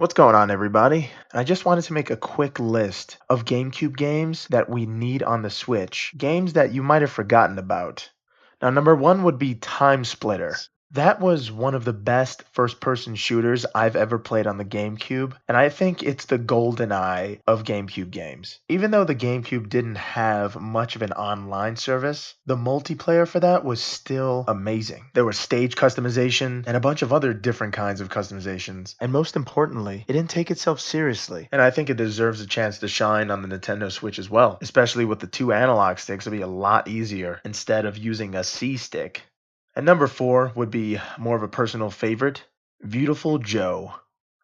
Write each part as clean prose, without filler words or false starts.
What's going on, everybody? I just wanted to make a quick list of GameCube games that we need on the Switch, games that you might have forgotten about. Now, number one would be Time Splitter. That was one of the best first-person shooters I've ever played on the GameCube, and I think it's the golden eye of GameCube games. Even though the GameCube didn't have much of an online service, the multiplayer for that was still amazing. There was stage customization and a bunch of other different kinds of customizations, and most importantly, it didn't take itself seriously, and I think it deserves a chance to shine on the Nintendo Switch as well, especially with the two analog sticks. It'll be a lot easier instead of using a C stick. And number four would be more of a personal favorite, Beautiful Joe.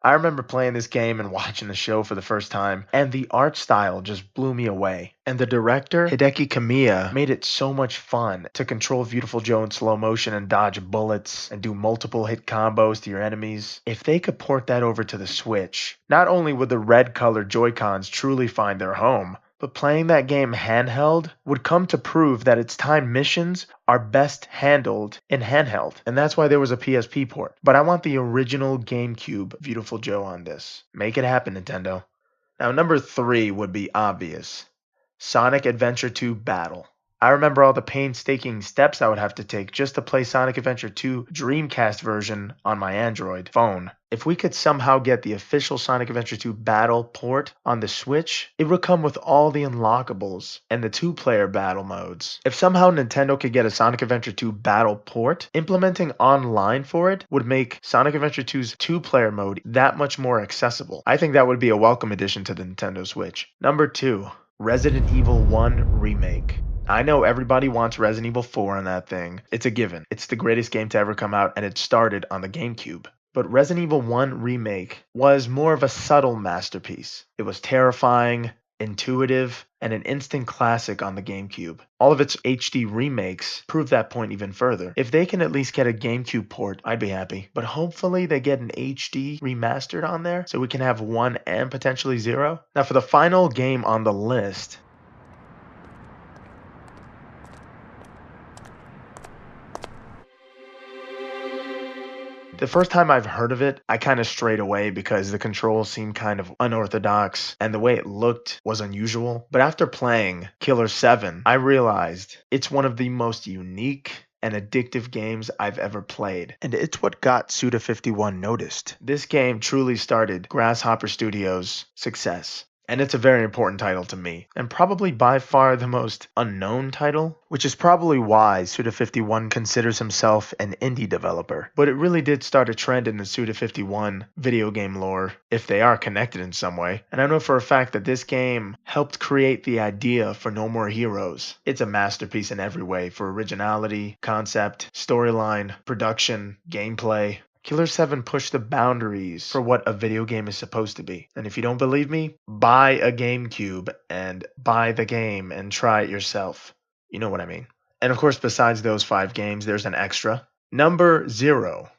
I remember playing this game and watching the show for the first time, and the art style just blew me away. And the director, Hideki Kamiya, made it so much fun to control Beautiful Joe in slow motion and dodge bullets and do multiple hit combos to your enemies. If they could port that over to the Switch, not only would the red colored Joy-Cons truly find their home, but playing that game handheld would come to prove that its timed missions are best handled in handheld. And that's why there was a PSP port. But I want the original GameCube Beautiful Joe on this. Make it happen, Nintendo. Now, number three would be obvious. Sonic Adventure 2 Battle. I remember all the painstaking steps I would have to take just to play Sonic Adventure 2 Dreamcast version on my Android phone. If we could somehow get the official Sonic Adventure 2 Battle port on the Switch, it would come with all the unlockables and the two-player battle modes. If somehow Nintendo could get a Sonic Adventure 2 Battle port, implementing online for it would make Sonic Adventure 2's two-player mode that much more accessible. I think that would be a welcome addition to the Nintendo Switch. Number two, Resident Evil 1 Remake. I know everybody wants Resident Evil 4 on that thing. It's a given. It's the greatest game to ever come out, and it started on the GameCube. But Resident Evil 1 Remake was more of a subtle masterpiece. It was terrifying, intuitive, and an instant classic on the GameCube. All of its HD remakes prove that point even further. If they can at least get a GameCube port, I'd be happy. But hopefully they get an HD remastered on there so we can have 1 and potentially 0. Now for the final game on the list, the first time I've heard of it, I kind of strayed away because the controls seemed kind of unorthodox and the way it looked was unusual. But after playing Killer 7, I realized it's one of the most unique and addictive games I've ever played. And it's what got Suda51 noticed. This game truly started Grasshopper Studios' success. And it's a very important title to me, and probably by far the most unknown title, which is probably why Suda51 considers himself an indie developer. But it really did start a trend in the Suda51 video game lore, if they are connected in some way. And I know for a fact that this game helped create the idea for No More Heroes. It's a masterpiece in every way, for originality, concept, storyline, production, gameplay. Killer 7 pushed the boundaries for what a video game is supposed to be. And if you don't believe me, buy a GameCube and buy the game and try it yourself. You know what I mean. And of course, besides those 5 games, there's an extra. Number 0.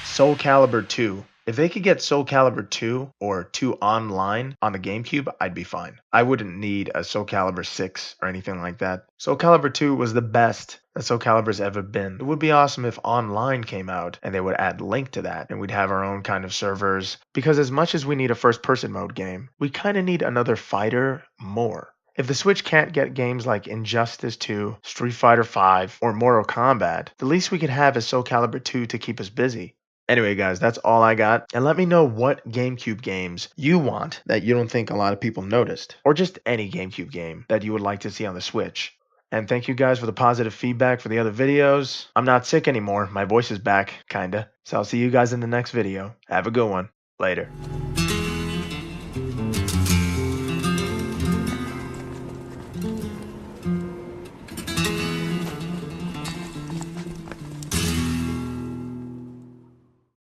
Soul Calibur 2. If they could get Soul Calibur 2 or 2 Online on the GameCube, I'd be fine. I wouldn't need a Soul Calibur 6 or anything like that. Soul Calibur 2 was the best that Soul Calibur's ever been. It would be awesome if Online came out and they would add Link to that and we'd have our own kind of servers. Because as much as we need a first-person mode game, we kind of need another fighter more. If the Switch can't get games like Injustice 2, Street Fighter 5, or Mortal Kombat, the least we could have is Soul Calibur 2 to keep us busy. Anyway, guys, that's all I got. And let me know what GameCube games you want that you don't think a lot of people noticed. Or just any GameCube game that you would like to see on the Switch. And thank you guys for the positive feedback for the other videos. I'm not sick anymore. My voice is back, kinda. So I'll see you guys in the next video. Have a good one. Later.